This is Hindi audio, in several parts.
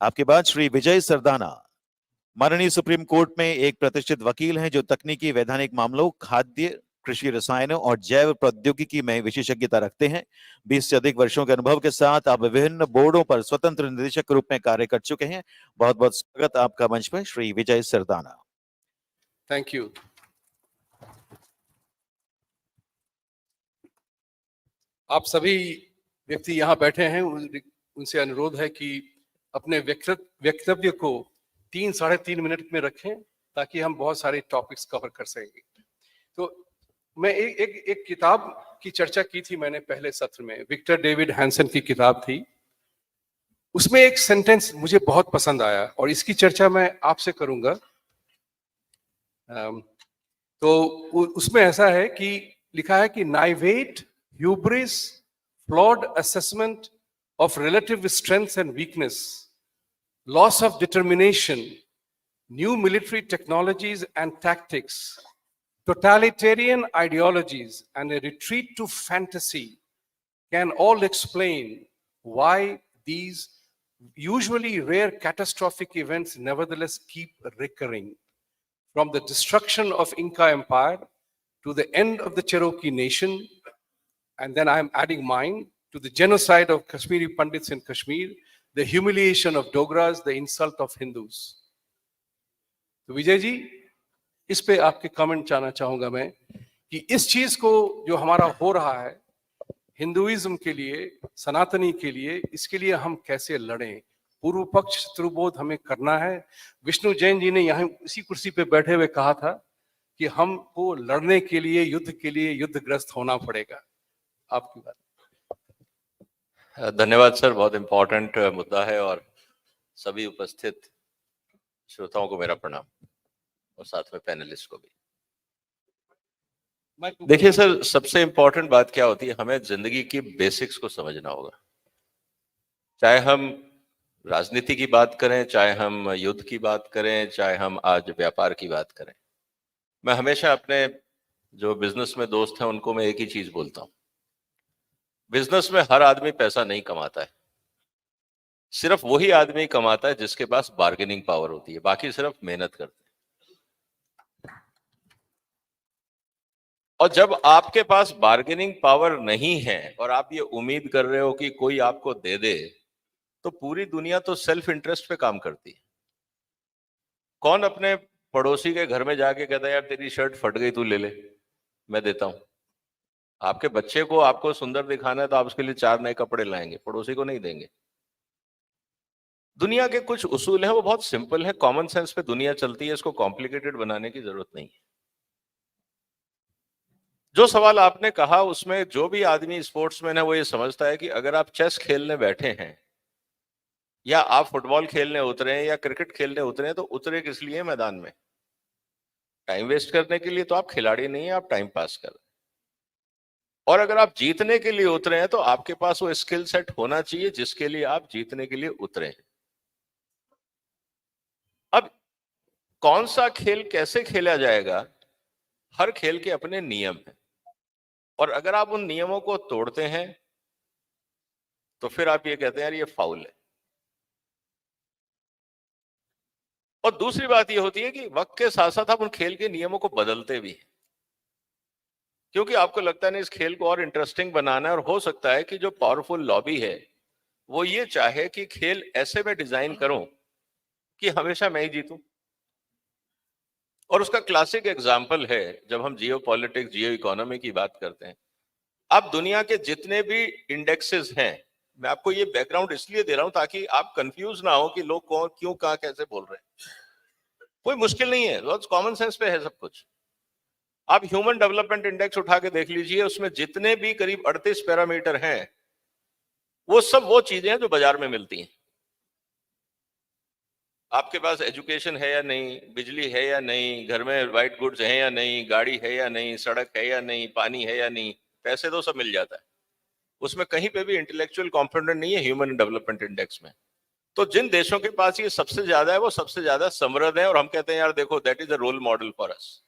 आपके बाद श्री विजय सरदाना, माननीय सुप्रीम कोर्ट में एक प्रतिष्ठित वकील हैं जो तकनीकी वैधानिक मामलों, खाद्य, कृषि रसायनों और जैव प्रौद्योगिकी में विशेषज्ञता रखते हैं। 20 से अधिक वर्षों के अनुभव के साथ आप विभिन्न बोर्डों पर स्वतंत्र निदेशक के रूप में कार्य कर चुके हैं। बहुत बहुत स्वागत आपका मंच पर श्री विजय सरदाना। Thank you. आप सभी व्यक्ति यहाँ बैठे हैं, उनसे अनुरोध है कि अपने वक्तव्य को 3-3.5 मिनट में रखें ताकि हम बहुत सारे टॉपिक्स कवर कर सकेंगे। तो मैं एक किताब की चर्चा की थी मैंने पहले सत्र में, विक्टर डेविड हैंसन की किताब थी। उसमें एक सेंटेंस मुझे बहुत पसंद आया और इसकी चर्चा मैं आपसे करूंगा। तो उसमें ऐसा है कि लिखा है कि naivete, hubris, flawed assessment of relative strengths and weakness, loss of determination, new military technologies and tactics, totalitarian ideologies, and a retreat to fantasy can all explain why these usually rare catastrophic events nevertheless keep recurring. From the destruction of Inca Empire to the end of the Cherokee Nation, and then I am adding mine, to the genocide of Kashmiri Pandits in Kashmir, the humiliation of Dogras, the insult of Hindus. तो विजय जी, इस पे आपके कमेंट जानना चाहूंगा मैं कि इस चीज को जो हमारा हो रहा है हिंदुइज्म के लिए, सनातनी के लिए, इसके लिए हम कैसे लड़ें? पूर्व पक्ष शत्रुबोध हमें करना है। विष्णु जैन जी ने यहाँ इसी कुर्सी पे बैठे हुए कहा था कि हमको लड़ने के लिए, युद्ध के लिए युद्धग्रस्त होना पड़ेगा। आपकी बात। धन्यवाद सर, बहुत इंपॉर्टेंट मुद्दा है और सभी उपस्थित श्रोताओं को मेरा प्रणाम और साथ में पैनलिस्ट को भी। देखिए सर, सबसे इंपॉर्टेंट बात क्या होती है, हमें जिंदगी की बेसिक्स को समझना होगा। चाहे हम राजनीति की बात करें, चाहे हम युद्ध की बात करें, चाहे हम आज व्यापार की बात करें। मैं हमेशा अपने जो बिजनेस में दोस्त हैं उनको मैं एक ही चीज बोलता हूं, बिजनेस में हर आदमी पैसा नहीं कमाता है, सिर्फ वही आदमी कमाता है जिसके पास बार्गेनिंग पावर होती है, बाकी सिर्फ मेहनत करते हैं। और जब आपके पास बार्गेनिंग पावर नहीं है और आप ये उम्मीद कर रहे हो कि कोई आपको दे दे, तो पूरी दुनिया तो सेल्फ इंटरेस्ट पे काम करती है। कौन अपने पड़ोसी के घर में जाके कहता है यार तेरी शर्ट फट गई, तू ले ले, मैं देता हूं। आपके बच्चे को आपको सुंदर दिखाना है तो आप उसके लिए 4 नए कपड़े लाएंगे, पड़ोसी को नहीं देंगे। दुनिया के कुछ उसूल हैं, वो बहुत सिंपल है, कॉमन सेंस पे दुनिया चलती है, इसको कॉम्प्लिकेटेड बनाने की जरूरत नहीं है। जो सवाल आपने कहा उसमें जो भी आदमी स्पोर्ट्समैन है वो ये समझता है कि अगर आप चेस खेलने बैठे हैं या आप फुटबॉल खेलने उतरे हैं या क्रिकेट खेलने उतरे हैं, तो उतरे किस लिए मैदान में? टाइम वेस्ट करने के लिए तो आप खिलाड़ी नहीं है, आप टाइम पास कर रहे हैं। और अगर आप जीतने के लिए उतरे हैं तो आपके पास वो स्किल सेट होना चाहिए जिसके लिए आप जीतने के लिए उतरे हैं। अब कौन सा खेल कैसे खेला जाएगा, हर खेल के अपने नियम हैं, और अगर आप उन नियमों को तोड़ते हैं तो फिर आप ये कहते हैं यार ये फाउल है। और दूसरी बात ये होती है कि वक्त के साथ साथ आप उन खेल के नियमों को बदलते भी हैं, क्योंकि आपको लगता है ना इस खेल को और इंटरेस्टिंग बनाना है, और हो सकता है कि जो पावरफुल लॉबी है वो ये चाहे कि खेल ऐसे में डिजाइन करूं कि हमेशा मैं ही जीतूं। और उसका क्लासिक एग्जाम्पल है जब हम जियो पॉलिटिक्स, जियो इकोनॉमी की बात करते हैं। अब दुनिया के जितने भी इंडेक्सेस हैं, मैं आपको ये बैकग्राउंड इसलिए दे रहा हूं ताकि आप कंफ्यूज ना हो कि लोग कौन क्यों कहां कैसे बोल रहे हैं। कोई मुश्किल नहीं है, बहुत कॉमन सेंस पे है सब कुछ। आप ह्यूमन डेवलपमेंट इंडेक्स उठा के देख लीजिए, उसमें जितने भी करीब 38 पैरामीटर हैं वो सब वो चीजें हैं जो बाजार में मिलती हैं। आपके पास एजुकेशन है या नहीं, बिजली है या नहीं, घर में व्हाइट गुड्स है या नहीं, गाड़ी है या नहीं, सड़क है या नहीं, पानी है या नहीं, पैसे तो सब मिल जाता है। उसमें कहीं पे भी इंटेलेक्चुअल कंपोनेंट नहीं है ह्यूमन डेवलपमेंट इंडेक्स में। तो जिन देशों के पास ये सबसे ज्यादा है वो सबसे ज्यादा समृद्ध है, और हम कहते हैं यार देखो that is a role model for us.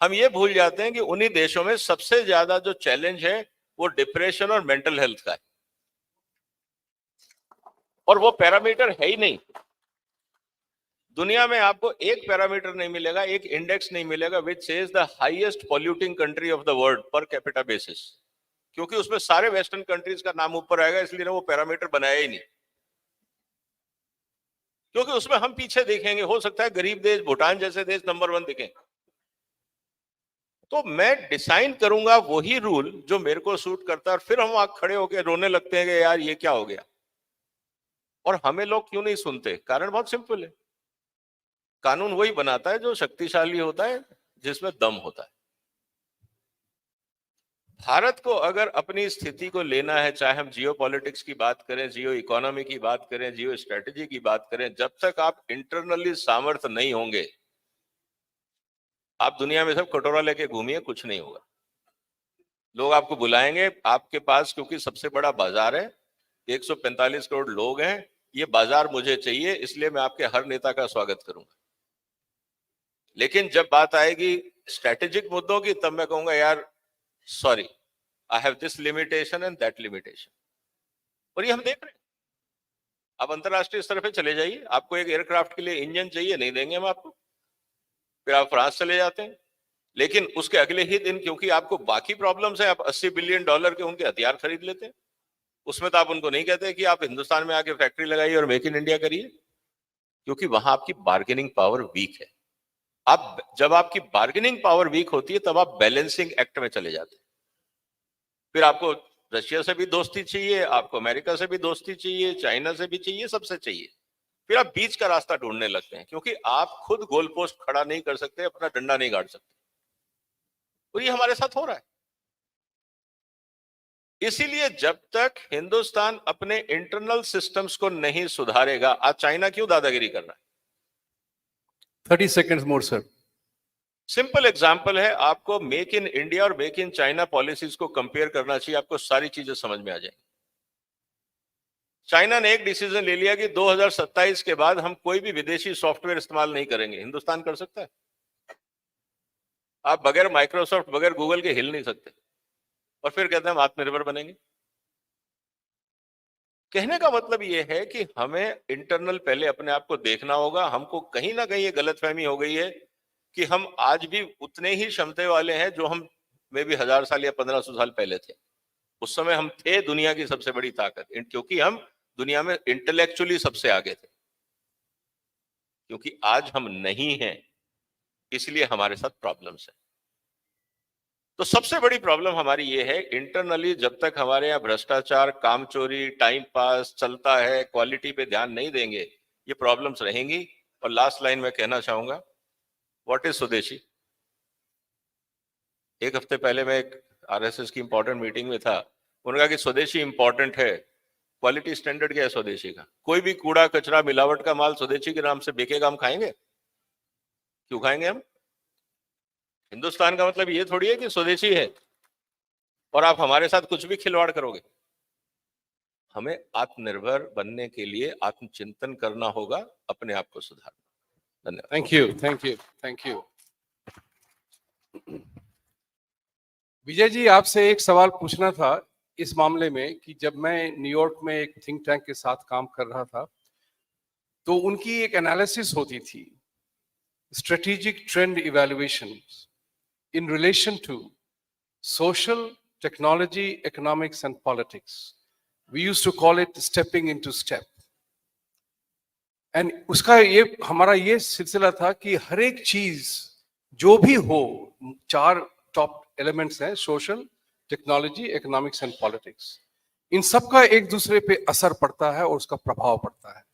हम ये भूल जाते हैं कि उन्हीं देशों में सबसे ज्यादा जो चैलेंज है वो डिप्रेशन और मेंटल हेल्थ का है। और वो पैरामीटर है ही नहीं। दुनिया में आपको एक पैरामीटर नहीं मिलेगा, एक इंडेक्स नहीं मिलेगा which says the highest polluting country of the world per capita basis, क्योंकि उसमें सारे वेस्टर्न कंट्रीज का नाम ऊपर आएगा, इसलिए ना वो पैरामीटर बनाया ही नहीं, क्योंकि उसमें हम पीछे देखेंगे। हो सकता है गरीब देश भूटान जैसे देश नंबर 1 दिखें। तो मैं डिसाइन करूंगा वही रूल जो मेरे को सूट करता है, और फिर हम वहां खड़े होकर रोने लगते हैं कि यार ये क्या हो गया। और हमें लोग क्यों नहीं सुनते? कारण बहुत सिंपल है, कानून वही बनाता है जो शक्तिशाली होता है, जिसमें दम होता है। भारत को अगर अपनी स्थिति को लेना है, चाहे हम जियो पॉलिटिक्स की बात करें, जियो इकोनॉमी की बात करें, जियो स्ट्रेटेजी की बात करें, जब तक आप इंटरनली सामर्थ्य नहीं होंगे, आप दुनिया में सब कटोरा लेके घूमिए, कुछ नहीं होगा। लोग आपको बुलाएंगे आपके पास, क्योंकि सबसे बड़ा बाजार है, 145 करोड़ लोग हैं, ये बाजार मुझे चाहिए, इसलिए मैं आपके हर नेता का स्वागत करूंगा। लेकिन जब बात आएगी स्ट्रेटेजिक मुद्दों की, तब मैं कहूंगा यार sorry, I have this limitation and that limitation. और ये हम देख रहे हैं। आप अंतरराष्ट्रीय स्तर पे चले जाइए, आपको एक एयरक्राफ्ट के लिए इंजन चाहिए, नहीं देंगे हम आपको। फिर आप फ्रांस चले जाते हैं, लेकिन उसके अगले ही दिन क्योंकि आपको बाकी प्रॉब्लम्स है, आप $80 बिलियन के उनके हथियार खरीद लेते हैं। उसमें तो आप उनको नहीं कहते कि आप हिंदुस्तान में आके फैक्ट्री लगाइए और मेक इन इंडिया करिए, क्योंकि वहां आपकी बार्गेनिंग पावर वीक है। जब आपकी बार्गेनिंग पावर वीक होती है, तब आप बैलेंसिंग एक्ट में चले जाते हैं। फिर आपको रशिया से भी दोस्ती चाहिए, आपको अमेरिका से भी दोस्ती चाहिए, चाइना से भी चाहिए, सबसे चाहिए। फिर आप बीच का रास्ता ढूंढने लगते हैं, क्योंकि आप खुद गोल पोस्ट खड़ा नहीं कर सकते, अपना डंडा नहीं गाड़ सकते। और ये हमारे साथ हो रहा है। इसीलिए जब तक हिंदुस्तान अपने इंटरनल सिस्टम्स को नहीं सुधारेगा, आज चाइना क्यों दादागिरी कर रहा है? 30 seconds more, sir. Simple example है, आपको मेक इन इंडिया और मेक इन चाइना पॉलिसीज को कंपेयर करना चाहिए, आपको सारी चीजें समझ में आ जाएंगी। चाइना ने एक डिसीजन ले लिया कि 2027 के बाद हम कोई भी विदेशी सॉफ्टवेयर इस्तेमाल नहीं करेंगे। हिंदुस्तान कर सकता है? आप बगैर माइक्रोसॉफ्ट, बगैर गूगल के हिल नहीं सकते, और फिर कहते हैं हम आत्मनिर्भर बनेंगे। कहने का मतलब यह है कि हमें इंटरनल पहले अपने आप को देखना होगा। हमको कहीं ना कहीं ये गलतफहमी हो गई है कि हम आज भी उतने ही क्षमता वाले हैं जो हम में भी 1000 साल या 1500 साल पहले थे। उस समय हम थे दुनिया की सबसे बड़ी ताकत, क्योंकि हम दुनिया में इंटेलेक्चुअली सबसे आगे थे। क्योंकि आज हम नहीं हैं, इसलिए हमारे साथ प्रॉब्लम्स है। तो सबसे बड़ी प्रॉब्लम हमारी ये है, इंटरनली जब तक हमारे यहाँ भ्रष्टाचार, कामचोरी, टाइम पास चलता है, क्वालिटी पे ध्यान नहीं देंगे, ये प्रॉब्लम्स रहेंगी। और लास्ट लाइन में कहना चाहूंगा, व्हाट इज स्वदेशी? एक हफ्ते पहले मैं एक आरएसएस की इंपॉर्टेंट मीटिंग में था, उन्होंने कहा कि स्वदेशी इंपॉर्टेंट है। क्वालिटी स्टैंडर्ड क्या है स्वदेशी का? कोई भी कूड़ा कचरा मिलावट का माल स्वदेशी के नाम से बिकेगा, हम खाएंगे? क्यों खाएंगे हम? हिंदुस्तान का मतलब ये थोड़ी है कि स्वदेशी है और आप हमारे साथ कुछ भी खिलवाड़ करोगे। हमें आत्मनिर्भर बनने के लिए आत्मचिंतन करना होगा, अपने आप को सुधारना। धन्यवाद। Thank you, thank you, thank you. Vijay ji, आपसे एक सवाल पूछना था इस मामले में कि जब मैं न्यूयॉर्क में एक थिंक टैंक के साथ काम कर रहा था, तो उनकी एक एनालिसिस होती थी, strategic trend evaluation in relation to social, technology, economics and politics. We used to call it stepping into step. And उसका ये हमारा ये सिलसिला था कि हर एक चीज जो भी हो, 4 टॉप एलिमेंट्स हैं, social, technology, economics and politics, इन सब का एक दूसरे पे असर पड़ता है और उसका प्रभाव पड़ता है।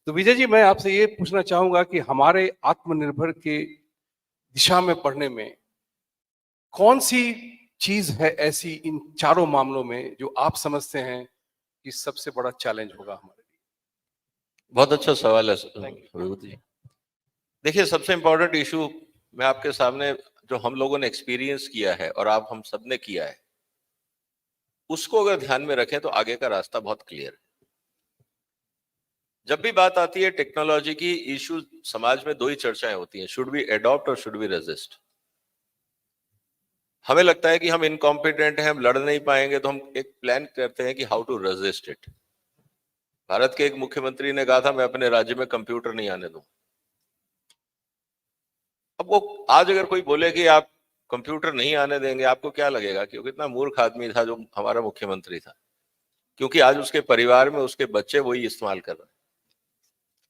तो विजय जी, मैं आपसे ये पूछना चाहूंगा कि हमारे आत्मनिर्भर के दिशा में पढ़ने में कौन सी चीज है ऐसी इन चारों मामलों में जो आप समझते हैं कि सबसे बड़ा चैलेंज होगा हमारे लिए? बहुत अच्छा सवाल है विभूति जी। देखिए, सबसे इंपॉर्टेंट इशू मैं आपके सामने जो हम लोगों ने एक्सपीरियंस किया है और आप हम सब ने किया है, उसको अगर ध्यान में रखें तो आगे का रास्ता बहुत क्लियर है। जब भी बात आती है टेक्नोलॉजी की, इशू समाज में 2 ही चर्चाएं होती हैं, शुड वी एडॉप्ट और शुड वी रेजिस्ट। हमें लगता है कि हम इनकॉम्पिटेंट हैं, हम लड़ नहीं पाएंगे, तो हम एक प्लान करते हैं कि how to resist it. Bharat के एक मुख्यमंत्री ने कहा था मैं अपने राज्य में कंप्यूटर नहीं आने दूं। अब वो आज अगर कोई बोले कि आप कंप्यूटर नहीं आने देंगे, आपको क्या लगेगा कि वो कितना मूर्ख आदमी था जो हमारा मुख्यमंत्री था, क्योंकि आज उसके परिवार में उसके बच्चे वही इस्तेमाल कर रहे हैं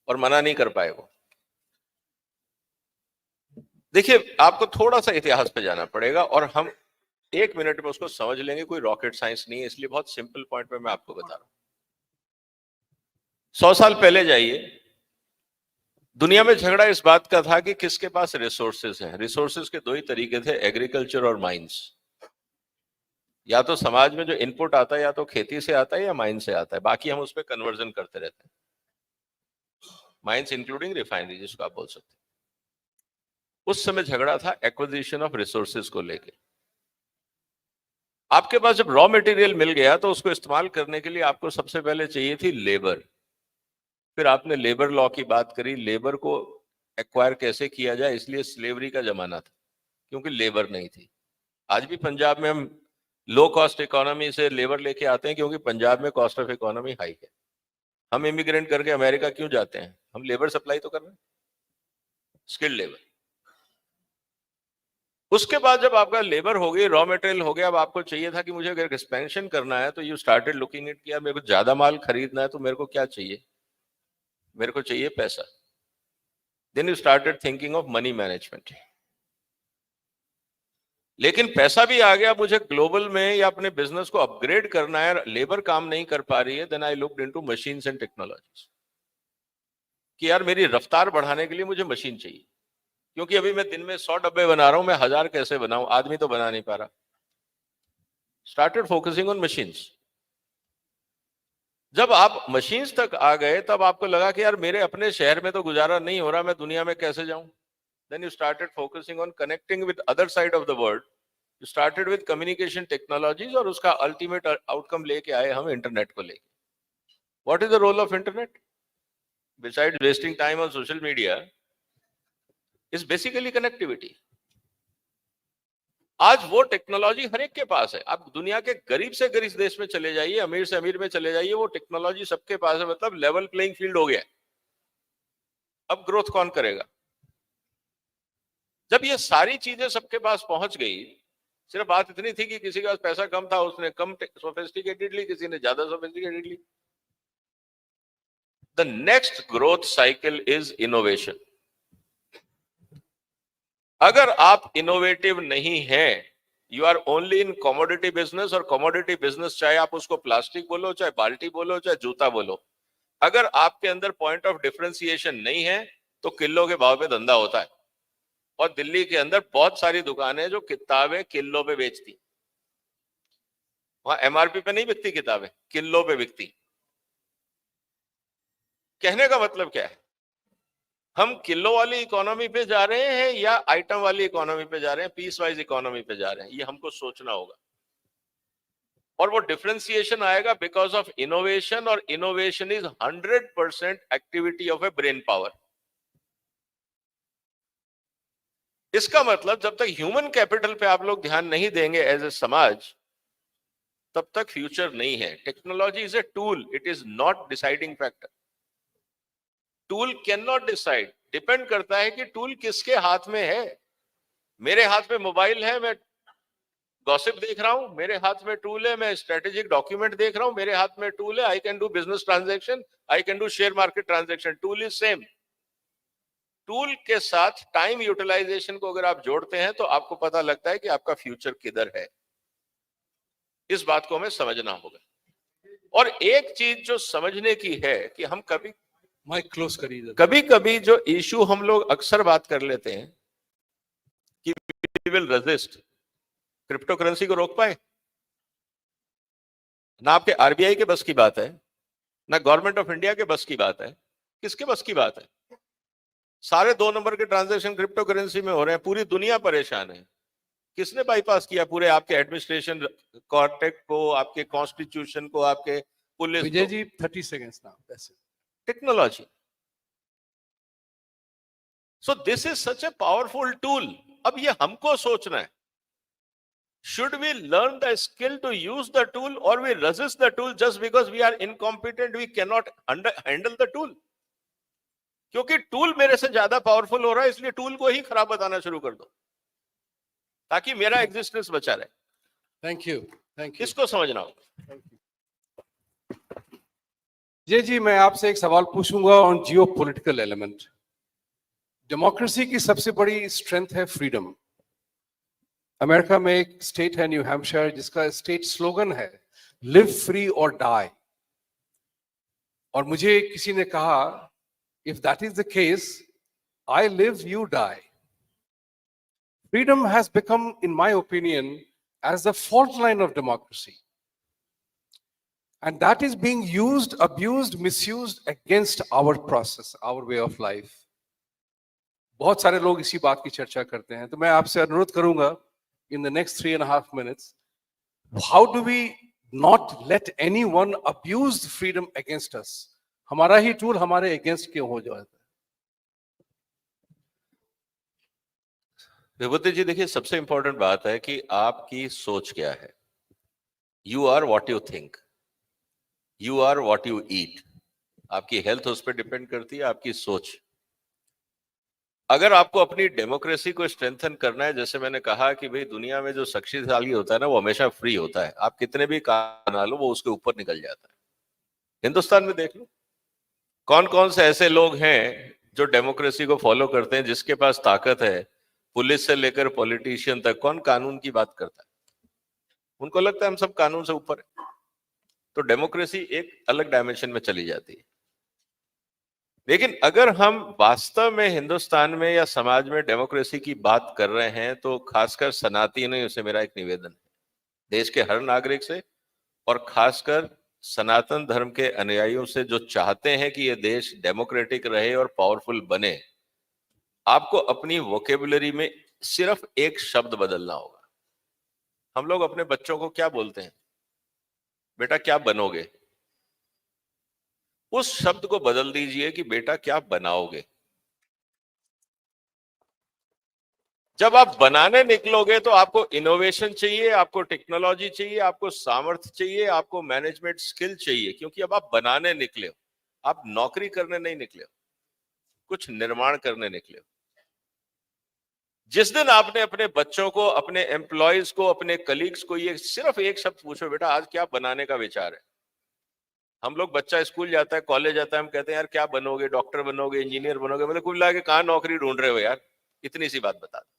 और मना नहीं कर पाए वो। देखिए, आपको थोड़ा सा इतिहास पे जाना पड़ेगा और हम 1 मिनट में उसको समझ लेंगे। कोई रॉकेट साइंस नहीं है, इसलिए बहुत सिंपल पॉइंट पे मैं आपको बता रहा हूं। 100 साल पहले जाइए, दुनिया में झगड़ा इस बात का था कि किसके पास रिसोर्सेज हैं। रिसोर्सेज के दो ही तरीके थे, एग्रीकल्चर और माइंस। या तो समाज में जो इनपुट आता है या तो खेती से आता है या माइन से आता है, बाकी हम उस पर कन्वर्जन करते रहते हैं। माइंस इंक्लूडिंग रिफाइनरी, जिसको आप बोल सकते हैं। उस समय झगड़ा था एक्विजिशन ऑफ रिसोर्सेज को लेके। आपके पास जब रॉ मटेरियल मिल गया तो उसको इस्तेमाल करने के लिए आपको सबसे पहले चाहिए थी लेबर। फिर आपने लेबर लॉ की बात करी, लेबर को एक्वायर कैसे किया जाए, इसलिए स्लेवरी का जमाना था, क्योंकि लेबर नहीं थी। आज भी पंजाब में हम लो कॉस्ट इकोनॉमी से लेबर लेके आते हैं, क्योंकि पंजाब में कॉस्ट ऑफ इकोनॉमी हाई है। हम इमिग्रेंट करके अमेरिका क्यों जाते हैं? हम लेबर सप्लाई तो कर रहे हैं, स्किल्ड लेबर। उसके बाद जब आपका लेबर हो गई, रॉ मटेरियल हो गया, अब आपको चाहिए था कि मुझे अगर एक्सपेंशन करना है तो यू स्टार्टेड लुकिंग इट किया, मेरे को ज्यादा माल खरीदना है तो मेरे को क्या चाहिए? मेरे को चाहिए पैसा। Then you started thinking of money management. लेकिन पैसा भी आ गया, मुझे ग्लोबल में या अपने बिजनेस को अपग्रेड करना है, लेबर काम नहीं कर पा रही है। Then I looked into machines and technologies कि यार मेरी रफ्तार बढ़ाने के लिए मुझे मशीन चाहिए, क्योंकि अभी मैं दिन में 100 डब्बे बना रहा हूं, मैं 1000 कैसे बनाऊं? आदमी तो बना नहीं पा रहा। Started focusing on machines. जब आप मशीन्स तक आ गए तब आपको लगा कि यार मेरे अपने शहर में तो गुजारा नहीं हो रहा, मैं दुनिया में कैसे जाऊं? Then you started focusing on connecting with other side of the world. You started with communication technologies और उसका अल्टीमेट आउटकम लेके आए हम इंटरनेट को लेके। What is the role of internet? Besides wasting time on social media is basically connectivity. आज वो टेक्नोलॉजी हर एक के पास है। आप दुनिया के गरीब से गरीब देश में चले जाइए, अमीर से अमीर में चले जाइए, वो टेक्नोलॉजी सबके पास है। मतलब लेवल प्लेइंग फील्ड हो गया। अब ग्रोथ कौन करेगा? जब ये सारी चीजें सबके पास पहुंच गई, सिर्फ बात इतनी थी कि किसी के पास पैसा कम था, उसने कम सोफिस्टिकेटेड ली, किसी ने ज्यादा सोफिस्टिकेटेड ली। The next growth cycle is innovation. अगर आप इनोवेटिव नहीं हैं, you are only in commodity business. और कमोडिटी बिजनेस, चाहे आप उसको प्लास्टिक बोलो, चाहे बाल्टी बोलो, चाहे जूता बोलो, अगर आपके अंदर पॉइंट ऑफ डिफरेंशिएशन नहीं है तो किलो के भाव पे धंधा होता है। और दिल्ली के अंदर बहुत सारी दुकानें जो किताबें किलो पे बेचती, वहां एमआरपी पे नहीं बिकती किताबें, किलो पे बिकती। कहने का मतलब क्या है? हम किलो वाली इकोनॉमी पे जा रहे हैं या आइटम वाली इकोनॉमी पे जा रहे हैं, पीस वाइज इकोनॉमी पे जा रहे हैं? ये हमको सोचना होगा। और वो डिफरेंशिएशन आएगा बिकॉज ऑफ इनोवेशन, और innovation is 100% activity of A brain power. इसका मतलब जब तक ह्यूमन कैपिटल पे आप लोग ध्यान नहीं देंगे एज ए समाज, तब तक फ्यूचर नहीं है। Technology is a tool, it is not deciding factor. Tool can not decide, depend करता है कि टूल किसके हाथ में है। मेरे हाथ में मोबाइल है, मैं गॉसिप देख रहा हूं। मेरे हाथ में टूल है, मैं स्ट्रेटेजिक डॉक्यूमेंट देख रहा हूं। मेरे हाथ में टूल है, I can do business transaction, I can do share market transaction. Tool is same. Tool के साथ टाइम यूटिलाइजेशन को अगर आप जोड़ते हैं तो आपको पता लगता है कि आपका फ्यूचर किधर है। इस बात को हमें समझना होगा। और एक चीज जो समझने की है कि हम कभी माइक क्लोज करिए। कभी कभी जो इशू हम लोग अक्सर बात कर लेते हैं कि we will resist, crypto currency को रोक पाए? ना आपके आरबीआई के बस की बात है, ना गवर्नमेंट ऑफ इंडिया के बस की बात है। किसके बस की बात है? सारे 2 नंबर के ट्रांजैक्शन क्रिप्टो करेंसी में हो रहे हैं, पूरी दुनिया परेशान है। किसने बाईपास किया? पूरे आपके एडमिनिस्ट्रेशन कॉर्टेक्ट को, आपके कॉन्स्टिट्यूशन को, आपके पुलिस विजय को। जी 30 seconds now. Technology. So this is such a powerful tool. अब ये हमको सोचना है। Should we learn the skill to use the tool, or we resist the tool just because we are incompetent, we cannot handle the tool? क्योंकि टूल मेरे से ज्यादा पावरफुल हो रहा है, इसलिए टूल को ही खराब बताना शुरू कर दो ताकि मेरा एग्जिस्टेंस बचा रहे। Thank you. Thank you. इसको समझना होगा। जी, मैं आपसे एक सवाल पूछूंगा on Jio political element. Democracy की सबसे बड़ी स्ट्रेंथ है फ्रीडम। अमेरिका में एक स्टेट है न्यू हैम्पशायर जिसका स्टेट स्लोगन है लिव फ्री और डाई। और मुझे किसी ने कहा if that is the case I live you die. Freedom has become in my opinion as the fault line of democracy, and that is being used, abused, misused against our process, our way of life. बहुत सारे लोग इसी बात की चर्चा करते हैं। तो मैं आपसे अनुरोध करूंगा in the next 3.5 minutes, how do we not let anyone abuse freedom against us? हमारा ही टूल हमारे against क्यों हो जाता है? विभूति जी, देखिए सबसे इंपॉर्टेंट बात है कि आपकी सोच क्या है। You are what you think, you are what you eat. आपकी हेल्थ उस पर डिपेंड करती है, आपकी सोच। अगर आपको अपनी डेमोक्रेसी को स्ट्रेंथन करना है, जैसे मैंने कहा कि भाई दुनिया में जो शक्तिशाली होता है ना, वो हमेशा फ्री होता है। आप कितने भी काम बना लो, वो उसके ऊपर निकल जाता है। हिंदुस्तान में देख लो कौन कौन से ऐसे लोग हैं जो डेमोक्रेसी को फॉलो करते हैं, जिसके पास ताकत है। पुलिस से लेकर पॉलिटिशियन तक कौन कानून की बात करता है? उनको लगता है हम सब कानून से ऊपर है। तो डेमोक्रेसी एक अलग डायमेंशन में चली जाती है। लेकिन अगर हम वास्तव में हिंदुस्तान में या समाज में डेमोक्रेसी की बात कर रहे हैं, तो खासकर सनातनियों से मेरा एक निवेदन है, देश के हर नागरिक से, और खासकर सनातन धर्म के अनुयायियों से जो चाहते हैं कि यह देश डेमोक्रेटिक रहे और पावरफुल बने, आपको अपनी वोकेबुलरी में सिर्फ एक शब्द बदलना होगा। हम लोग अपने बच्चों को क्या बोलते हैं? बेटा क्या बनोगे? उस शब्द को बदल दीजिए कि बेटा क्या बनाओगे। जब आप बनाने निकलोगे तो आपको इनोवेशन चाहिए, आपको टेक्नोलॉजी चाहिए, आपको सामर्थ्य चाहिए, आपको मैनेजमेंट स्किल चाहिए, क्योंकि अब आप बनाने निकले हो, आप नौकरी करने नहीं निकले हो, कुछ निर्माण करने निकले हो। जिस दिन आपने अपने बच्चों को, अपने एम्प्लॉयज को, अपने कलीग्स को ये सिर्फ एक शब्द पूछो, बेटा आज क्या बनाने का विचार है। हम लोग, बच्चा स्कूल जाता है, कॉलेज जाता है, हम कहते हैं यार क्या बनोगे, डॉक्टर बनोगे, इंजीनियर बनोगे। मतलब कुल मिला के कहां नौकरी ढूंढ रहे हो यार, इतनी सी बात बता दो।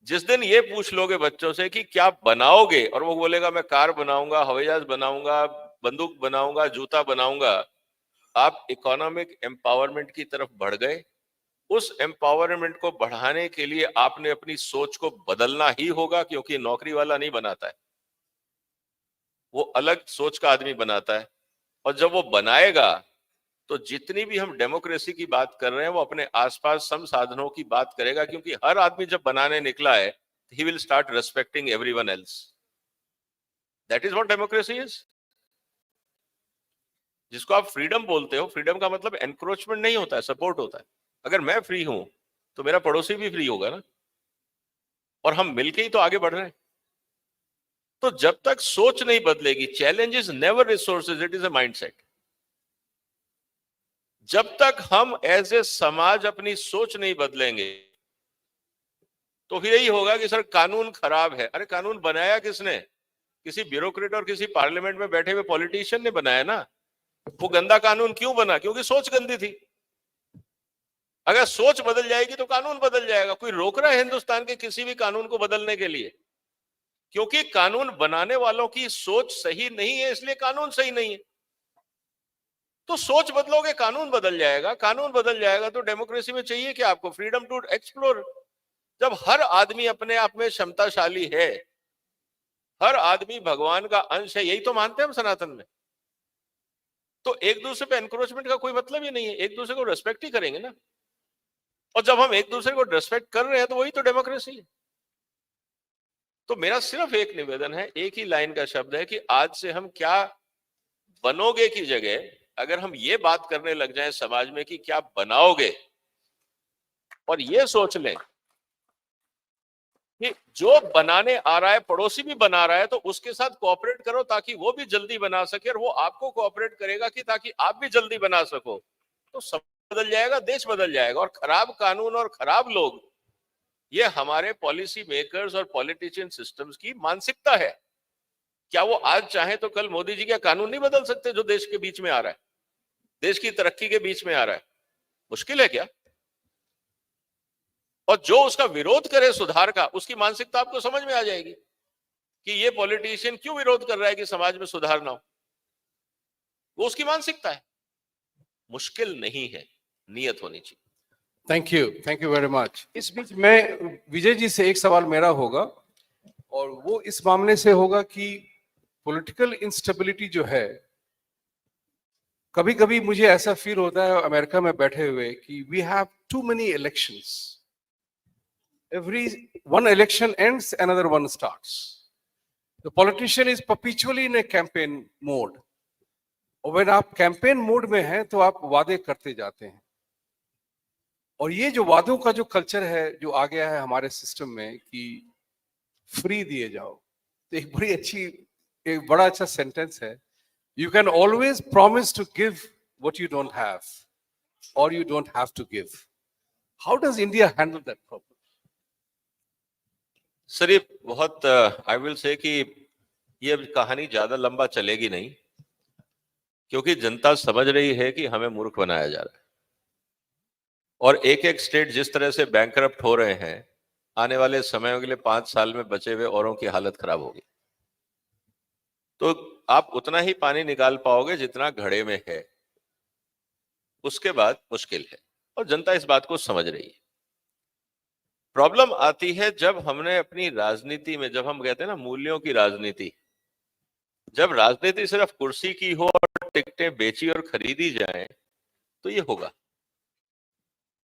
जिस दिन ये पूछ लोगे बच्चों से कि क्या बनाओगे, और वो बोलेगा मैं कार बनाऊंगा, हवाई जहाज बनाऊंगा, बंदूक बनाऊंगा, जूता बनाऊंगा, आप इकोनॉमिक एम्पावरमेंट की तरफ बढ़ गए। उस एम्पावरमेंट को बढ़ाने के लिए आपने अपनी सोच को बदलना ही होगा, क्योंकि नौकरी वाला नहीं बनाता है, वो अलग सोच का आदमी बनाता है। और जब वो बनाएगा तो जितनी भी हम डेमोक्रेसी की बात कर रहे हैं, वो अपने आसपास संसाधनों की बात करेगा, क्योंकि हर आदमी जब बनाने निकला है, he will start respecting everyone else. That is what democracy is. जिसको आप फ्रीडम बोलते हो, फ्रीडम का मतलब एनक्रोचमेंट नहीं होता है, सपोर्ट होता है। अगर मैं फ्री हूं तो मेरा पड़ोसी भी फ्री होगा ना, और हम मिलके ही तो आगे बढ़ रहे हैं। तो जब तक सोच नहीं बदलेगी, challenge is never resources, it is a mindset. जब तक हम एज ए समाज अपनी सोच नहीं बदलेंगे, तो फिर यही होगा कि सर कानून खराब है। अरे कानून बनाया किसने? किसी ब्यूरोक्रेट और किसी पार्लियामेंट में बैठे हुए पॉलिटिशियन ने बनाया ना। वो गंदा कानून क्यों बना? क्योंकि सोच गंदी थी। अगर सोच बदल जाएगी तो कानून बदल जाएगा। कोई रोक रहा है हिंदुस्तान के किसी भी कानून को बदलने के लिए? क्योंकि कानून बनाने वालों की सोच सही नहीं है, इसलिए कानून सही नहीं है। तो सोच बदलोगे, कानून बदल जाएगा। कानून बदल जाएगा तो डेमोक्रेसी में चाहिए कि आपको फ्रीडम टू एक्सप्लोर। जब हर आदमी अपने आप में क्षमताशाली है, हर आदमी भगवान का अंश है, यही तो मानते हैं हम सनातन में, तो एक दूसरे पे एनक्रोचमेंट का कोई मतलब ही नहीं है। एक दूसरे को रेस्पेक्ट ही करेंगे ना। और जब हम एक दूसरे को रेस्पेक्ट कर रहे हैं तो वही तो डेमोक्रेसी है। तो मेरा सिर्फ एक निवेदन है, एक ही लाइन का शब्द है कि आज से हम क्या बनोगे की जगह अगर हम ये बात करने लग जाएं समाज में कि क्या बनाओगे, और ये सोच लें कि जो बनाने आ रहा है, पड़ोसी भी बना रहा है, तो उसके साथ कोऑपरेट करो ताकि वो भी जल्दी बना सके और वो आपको कोऑपरेट करेगा कि ताकि आप भी जल्दी बना सको। तो सब बदल जाएगा, देश बदल जाएगा। और खराब कानून और खराब लोग, ये हमारे पॉलिसी मेकर्स और पॉलिटिशियन सिस्टम्स की मानसिकता है। क्या वो आज चाहे तो कल मोदी जी का कानून नहीं बदल सकते जो देश के बीच में आ रहा है, देश की तरक्की के बीच में आ रहा है? मुश्किल है क्या? और जो उसका विरोध करे सुधार का, उसकी मानसिकता आपको समझ में आ जाएगी कि ये पॉलिटिशियन क्यों विरोध कर रहा है कि समाज में सुधार ना हो। वो उसकी मानसिकता है। मुश्किल नहीं है, नियत होनी चाहिए। Thank you very much. इस बीच में विजय जी से एक सवाल मेरा होगा, और वो इस मामले से होगा कि पॉलिटिकल इंस्टेबिलिटी जो है, कभी कभी मुझे ऐसा फील होता है अमेरिका में बैठे हुए कि we have too many elections. Every one election ends, another one starts. The politician is perpetually in a campaign mode. और when आप कैंपेन मोड में हैं तो आप वादे करते जाते हैं, और ये जो वादों का जो कल्चर है जो आ गया है हमारे सिस्टम में कि फ्री दिए जाओ, तो एक बड़ा अच्छा सेंटेंस है, you can always promise to give what you don't have, और you don't have to give. How does India handle that problem? Sir, ये बहुत आई विल से कि ये कहानी ज्यादा लंबा चलेगी नहीं, क्योंकि जनता समझ रही है कि हमें मूर्ख बनाया जा रहा है। और एक एक स्टेट जिस तरह से बैंकरप्ट हो रहे हैं, आने वाले समय के लिए 5 साल में बचे हुए औरों की हालत खराब होगी। तो आप उतना ही पानी निकाल पाओगे जितना घड़े में है, उसके बाद मुश्किल है। और जनता इस बात को समझ रही है। प्रॉब्लम आती है जब हमने अपनी राजनीति में, जब हम कहते हैं ना मूल्यों की राजनीति, जब राजनीति सिर्फ कुर्सी की हो और टिकटें बेची और खरीदी जाएं, तो ये होगा।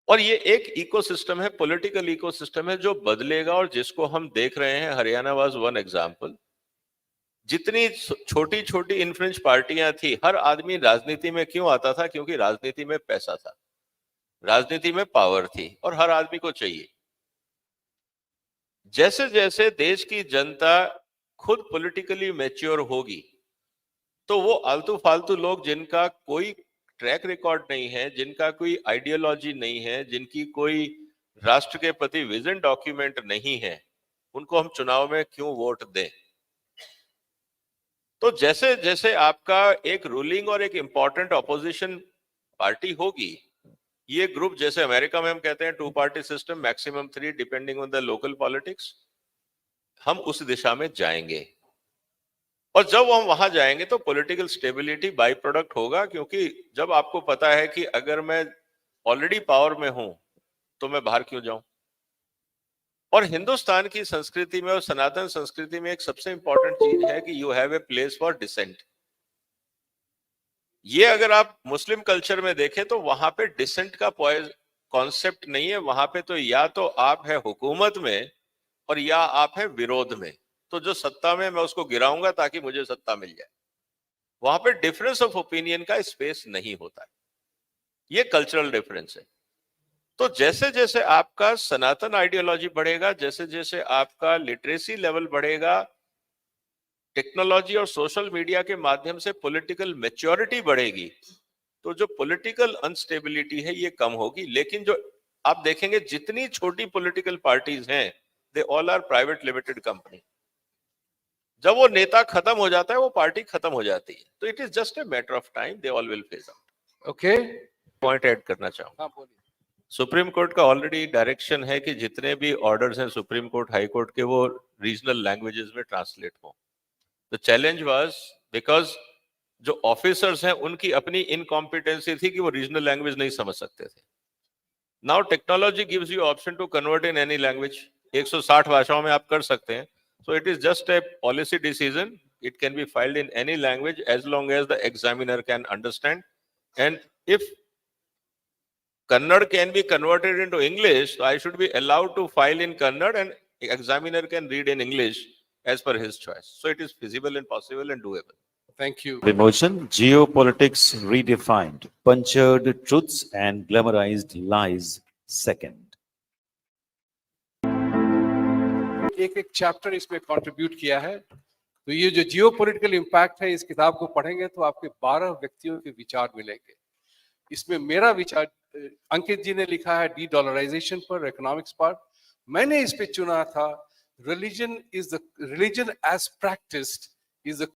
और ये एक इकोसिस्टम है, पॉलिटिकल इकोसिस्टम है, जो बदलेगा और जिसको हम देख रहे हैं। Haryana was one example. जितनी छोटी छोटी इन्फ्लुएंस पार्टियां थी, हर आदमी राजनीति में क्यों आता था? क्योंकि राजनीति में पैसा था, राजनीति में पावर थी, और हर आदमी को चाहिए। जैसे जैसे देश की जनता खुद पॉलिटिकली मैच्योर होगी, तो वो आलतू फालतू लोग जिनका कोई ट्रैक रिकॉर्ड नहीं है, जिनका कोई आइडियोलॉजी नहीं है, जिनकी कोई राष्ट्र के प्रति विजन डॉक्यूमेंट नहीं है, उनको हम चुनाव में क्यों वोट दें? तो जैसे जैसे आपका एक रूलिंग और एक इंपॉर्टेंट ऑपोजिशन पार्टी होगी, ये ग्रुप, जैसे अमेरिका में हम कहते हैं 2 party system, maximum 3 depending on the local politics, हम उस दिशा में जाएंगे। और जब हम वहां जाएंगे तो पॉलिटिकल स्टेबिलिटी बाई प्रोडक्ट होगा, क्योंकि जब आपको पता है कि अगर मैं ऑलरेडी पावर में हूं तो मैं बाहर क्यों जाऊं। और हिंदुस्तान की संस्कृति में और सनातन संस्कृति में एक सबसे इंपॉर्टेंट चीज है कि you have a place for dissent. ये अगर आप मुस्लिम कल्चर में देखें तो वहां पे डिसेंट का कॉन्सेप्ट नहीं है। वहां पे तो या तो आप है हुकूमत में और या आप है विरोध में। तो जो सत्ता में, मैं उसको गिराऊंगा ताकि मुझे सत्ता मिल जाए। वहां पे डिफरेंस ऑफ ओपिनियन का स्पेस नहीं होता है। ये कल्चरल डिफरेंस है। तो जैसे जैसे आपका सनातन आइडियोलॉजी बढ़ेगा, जैसे जैसे आपका लिटरेसी लेवल बढ़ेगा, टेक्नोलॉजी और सोशल मीडिया के माध्यम से पॉलिटिकल मैच्योरिटी बढ़ेगी, तो जो पॉलिटिकल अनस्टेबिलिटी है ये कम होगी। लेकिन जो आप देखेंगे जितनी छोटी पॉलिटिकल पार्टीज हैं, they all are private limited company. जब वो नेता खत्म हो जाता है, वो पार्टी खत्म हो जाती है। तो it is just a matter of time, they all will phase out. Okay, point add करना चाहूंगा। हाँ बोलिए। सुप्रीम कोर्ट का ऑलरेडी डायरेक्शन है कि जितने भी ऑर्डर्स हैं सुप्रीम कोर्ट, हाई कोर्ट के, वो रीजनल लैंग्वेजेस में ट्रांसलेट हो। द चैलेंज वाज बिकॉज जो ऑफिसर्स हैं उनकी अपनी इनकॉम्पिटेंसी थी कि वो रीजनल लैंग्वेज नहीं समझ सकते थे। Now technology gives you option to convert in any language. 160 भाषाओं में आप कर सकते हैं। So it is just a policy decision. It can be filed in any language as long as the examiner can understand. And if Kannada can be converted into English, so I should be allowed to file in Kannada and examiner can read in English as per his choice. So it is feasible and possible and doable. Thank you. Promotion, geopolitics redefined, punctured truths and glamorized lies second. एक एक चैप्टर इसमें कंट्रीब्यूट किया है। तो ये जो जियोपॉलिटिकल इम्पैक्ट है, इस किताब को पढ़ेंगे तो आपके 12 व्यक्तियों के विचार मिलेंगे। इसमें मेरा विचार, अंकित जी ने लिखा है डी डॉलराइजेशन पर, इकोनॉमिक्स पर। मैंने इस पे चुना था religion as practised is the